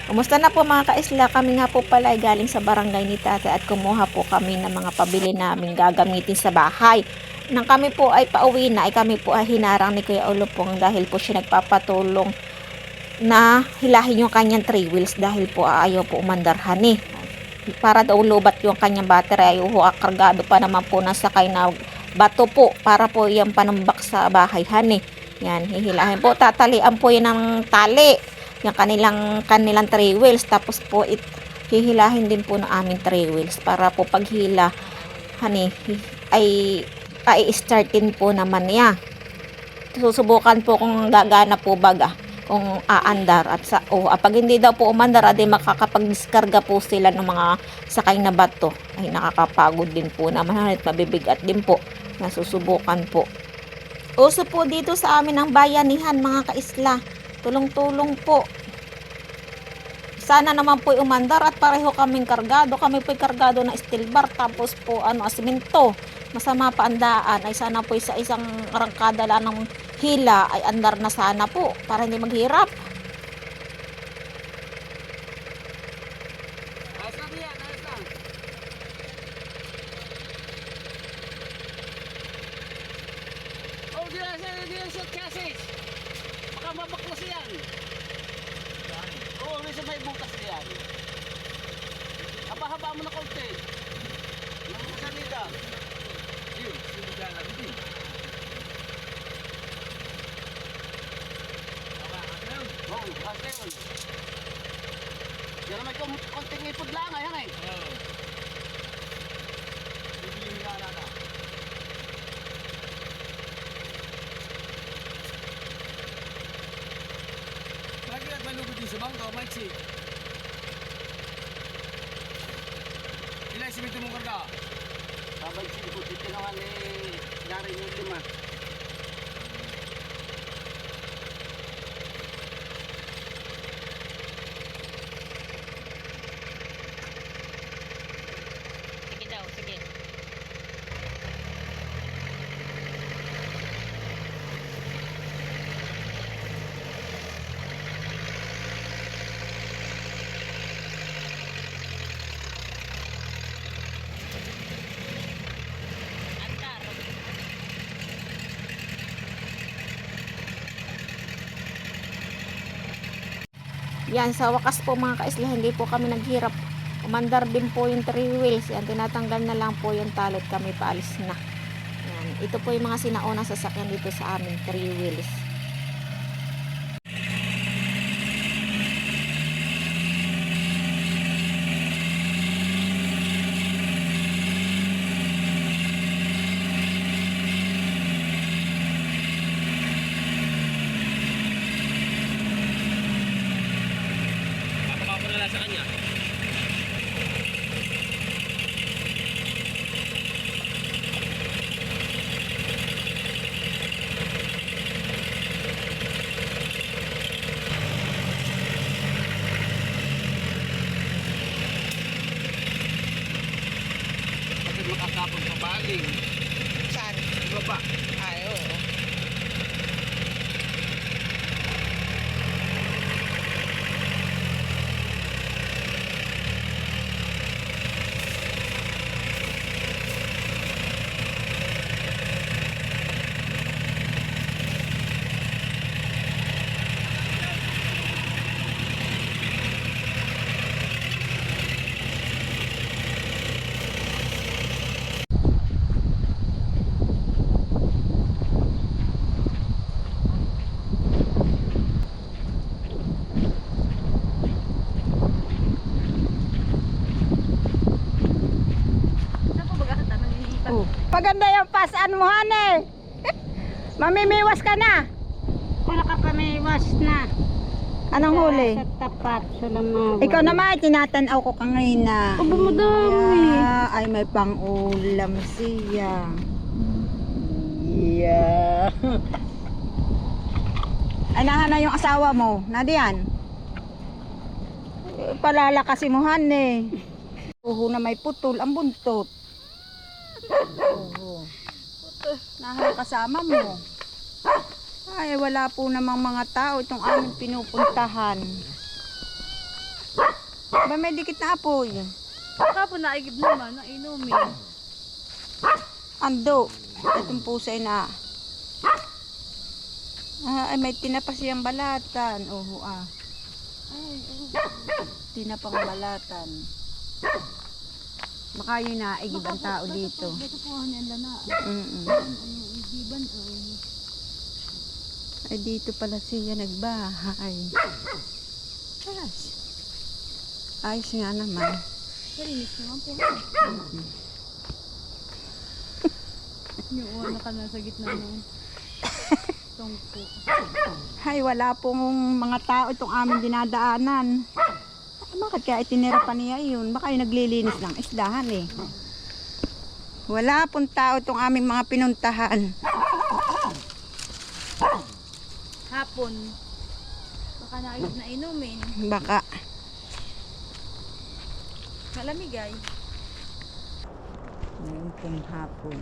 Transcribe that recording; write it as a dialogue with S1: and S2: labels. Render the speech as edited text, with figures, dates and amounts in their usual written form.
S1: Kumusta na po mga kaisla? Kami nga po pala ay galing sa barangay ni Tata at kumuha po kami ng mga pabili namin gagamitin sa bahay. Nang kami po ay pauwi na, ay kami po ay hinarang ni Kuya Olopong dahil po siya nagpapatulong na hilahin yung kanyang 3 wheels dahil po ayaw po umandarhan eh. Para daw lubat yung kanyang battery ay kargado pa naman po ng sakay na bato po para po yung panambak sa bahay han eh. Yan, hihilahin po, tatalian po yun ng tali yung kanilang 3 wheels, tapos po hihilahin din po ng aming 3 wheels para po paghila hani ay startin po naman niya. Susubukan po kung gagana po baga kung aandar at pag hindi daw po umandar adi makakapag-diskarga po sila ng mga sakay na bato. Ay nakakapagod din po naman at mabibigat din po. Nasusubukan po. Uso po dito sa amin ang bayanihan mga kaisla. Tulong-tulong po. Sana naman po umandar at pareho kaming kargado. Kami po kargado na steel bar tapos po asimento. Masama pa ang daan. Ay sana po sa isang arangkada lang ng hila ay andar na sana po para hindi maghirap.
S2: Baka mabaklas yan. Oo, may sabay butas yan. Haba-haba mo na konti. Ang salida. Yun, salida lang din. Oo, kasi yun. Yan may konting ipod lang, ayan eh. Oo. Bibili nga nata. Lagi at malugod din sa bangka, Maiksi. Ilan simento mong karga? Sabay sila po, titinawan eh, narin yung 5.
S3: Sige daw, sige. Antar.
S1: Yan, sa wakas po mga kaisla, hindi po kami naghirap. Umandar din po yung 3 wheels. Yan, tinatanggal na lang po yung talot, kami paalis na. Yan, ito po yung mga sinaunang sasakyan dito sa amin, 3 wheels.
S2: Pakababa mo na lang sa kanya. Kasi makakapon sa baling.
S3: Saan?
S2: Baba.
S3: Ay, oo.
S4: Maganda yung pasan mo, hane. Mamimiwas ka na.
S3: Wala ka pa may iwas na.
S4: Anong huli?
S3: Sa tapat, sa lamaw.
S4: Ikaw naman, tinatanaw ko kanina.
S3: Aba, madami.
S4: Ay, may pang-ulam siya. Yeah. Ay, nahan na yung asawa mo. Nadiyan? Palalakasin mo, hane. Uho na may putol, ang buntot. Oo. Nahan kasama mo. Ay, wala po namang mga tao itong aming pinupuntahan. Aba, may dikit na apoy.
S3: Kapon naigib naman, ang inumin.
S4: Ando. Itong pusay na. Ay, may tinapa siyang balatan. Oo,
S3: Ay,
S4: tinapang balatan. Baka yun na, igib ang tao dito.
S3: Dito po ang lana.
S4: Mm-mm.
S3: Ay, igiban, ay.
S4: Ay, dito pala siya nagbahay. Ayos. Ayos nga naman.
S3: Kalinis naman po. Yung una ka na sa gitna ng tungko.
S4: Ay, wala pong mga tao itong aming dinadaanan. Bakit kaya itinira pa niya yun? Baka yung naglilinis ng isdahan eh. Wala pong tao itong aming mga pinuntahan.
S3: Hapon. Baka naigib na inumin.
S4: Baka.
S3: Malamig ay.
S4: Ngayon pong hapon.